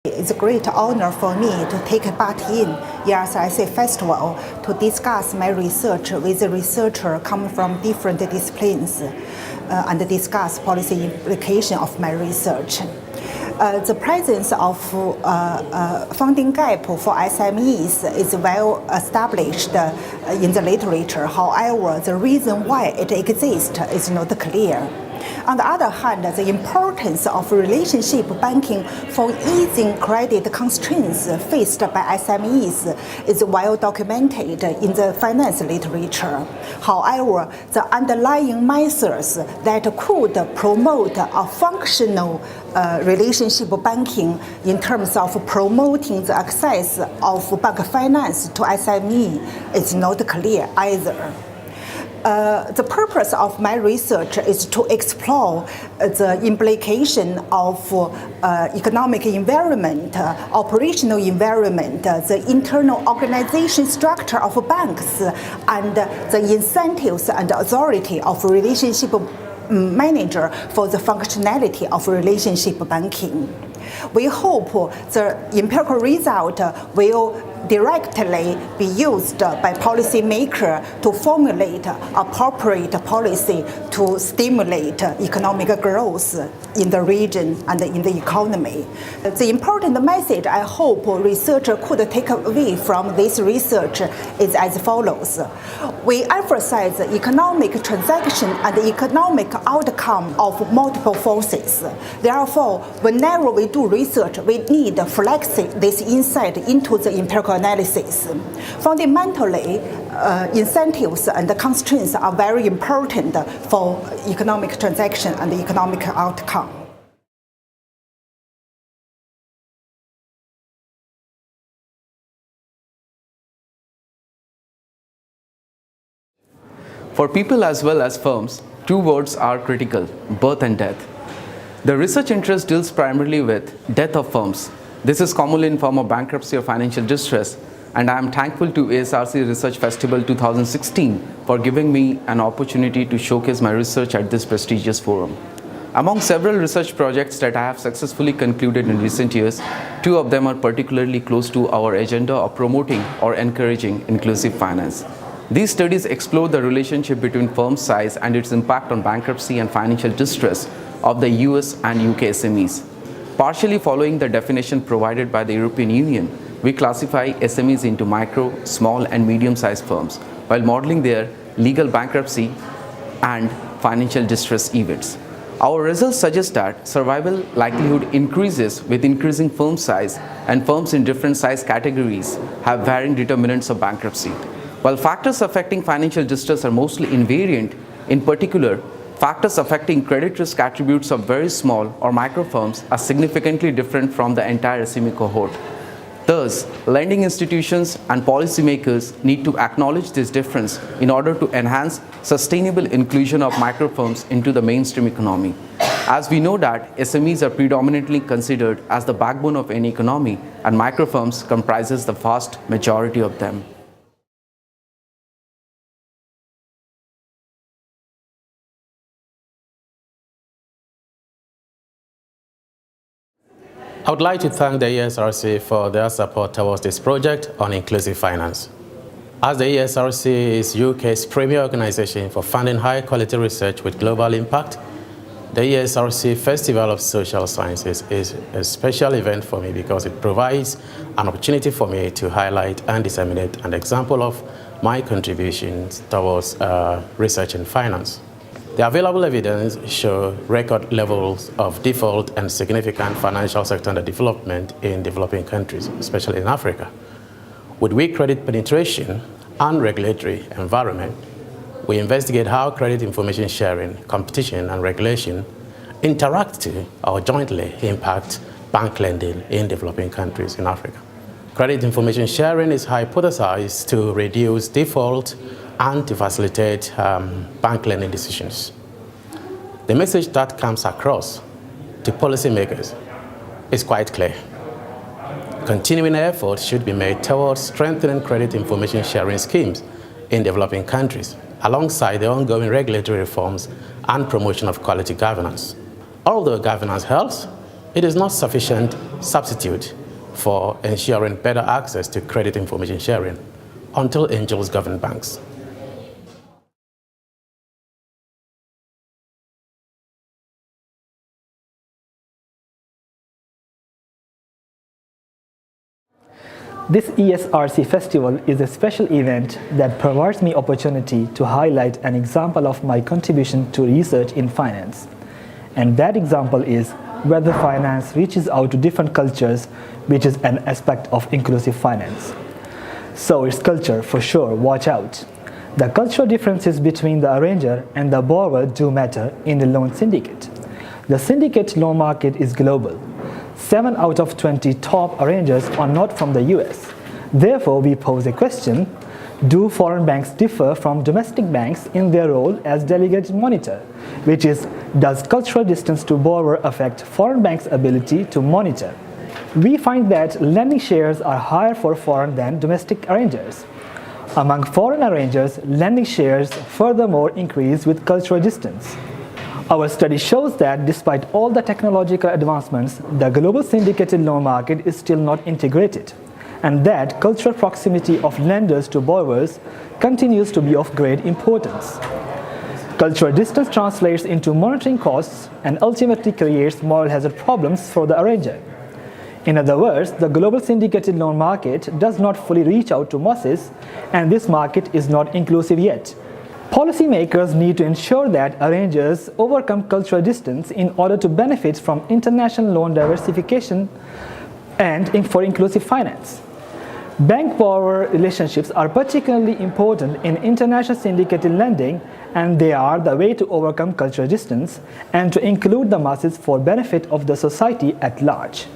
It's a great honor for me to take part in ESRC Festival to discuss my research with a researcher coming from different disciplines and discuss policy implication of my research. The presence of funding gap for SMEs is well established in the literature. However, the reason why it exists is not clear. On the other hand, the importance of relationship banking for easing credit constraints faced by SMEs is well documented in the finance literature. However, the underlying methods that could promote a functional relationship banking in terms of promoting the access of bank finance to SME is not clear either. The purpose of my research is to explore the implication of economic environment, operational environment, the internal organization structure of banks, and the incentives and authority of relationship manager for the functionality of relationship banking. We hope the empirical result will directly be used by policymakers to formulate appropriate policy to stimulate economic growth in the region and in the economy. The important message I hope researchers could take away from this research is as follows. We emphasize economic transaction and economic outcome of multiple forces. Therefore, whenever we do research, we need to flex this insight into the empirical analysis. Fundamentally, incentives and constraints are very important for economic transaction and economic outcome. For people as well as firms, two words are critical: birth and death. The research interest deals primarily with death of firms. This is commonly in form of bankruptcy or financial distress, and I am thankful to ESRC Research Festival 2016 for giving me an opportunity to showcase my research at this prestigious forum. Among several research projects that I have successfully concluded in recent years, two of them are particularly close to our agenda of promoting or encouraging inclusive finance. These studies explore the relationship between firm size and its impact on bankruptcy and financial distress of the US and UK SMEs. Partially following the definition provided by the European Union, we classify SMEs into micro, small, and medium-sized firms while modeling their legal bankruptcy and financial distress events. Our results suggest that survival likelihood increases with increasing firm size, and firms in different size categories have varying determinants of bankruptcy. While factors affecting financial distress are mostly invariant, in particular, factors affecting credit risk attributes of very small or micro firms are significantly different from the entire SME cohort. Thus, lending institutions and policymakers need to acknowledge this difference in order to enhance sustainable inclusion of micro firms into the mainstream economy. As we know that SMEs are predominantly considered as the backbone of any economy, and micro firms comprises the vast majority of them. I would like to thank the ESRC for their support towards this project on inclusive finance. As the ESRC is UK's premier organization for funding high-quality research with global impact, the ESRC Festival of Social Sciences is a special event for me because it provides an opportunity for me to highlight and disseminate an example of my contributions towards research in finance. The available evidence show record levels of default and significant financial sector underdevelopment in developing countries, especially in Africa. With weak credit penetration and regulatory environment, we investigate how credit information sharing, competition, and regulation interact to or jointly impact bank lending in developing countries in Africa. Credit information sharing is hypothesized to reduce default and to facilitate bank lending decisions. The message that comes across to policymakers is quite clear. Continuing efforts should be made towards strengthening credit information sharing schemes in developing countries, alongside the ongoing regulatory reforms and promotion of quality governance. Although governance helps, it is not sufficient substitute for ensuring better access to credit information sharing until angels govern banks. This ESRC festival is a special event that provides me opportunity to highlight an example of my contribution to research in finance. And that example is whether finance reaches out to different cultures, which is an aspect of inclusive finance. So it's culture for sure, watch out. The cultural differences between the arranger and the borrower do matter in the loan syndicate. The syndicate loan market is global. 7 out of 20 top arrangers are not from the US. Therefore, we pose a question: do foreign banks differ from domestic banks in their role as delegated monitor? Which is, does cultural distance to borrower affect foreign banks' ability to monitor? We find that lending shares are higher for foreign than domestic arrangers. Among foreign arrangers, lending shares furthermore increase with cultural distance. Our study shows that despite all the technological advancements, the global syndicated loan market is still not integrated, and that cultural proximity of lenders to borrowers continues to be of great importance. Cultural distance translates into monitoring costs and ultimately creates moral hazard problems for the arranger. In other words, the global syndicated loan market does not fully reach out to masses, and this market is not inclusive yet. Policymakers need to ensure that arrangers overcome cultural distance in order to benefit from international loan diversification and for inclusive finance. Bank-borrower relationships are particularly important in international syndicated lending, and they are the way to overcome cultural distance and to include the masses for benefit of the society at large.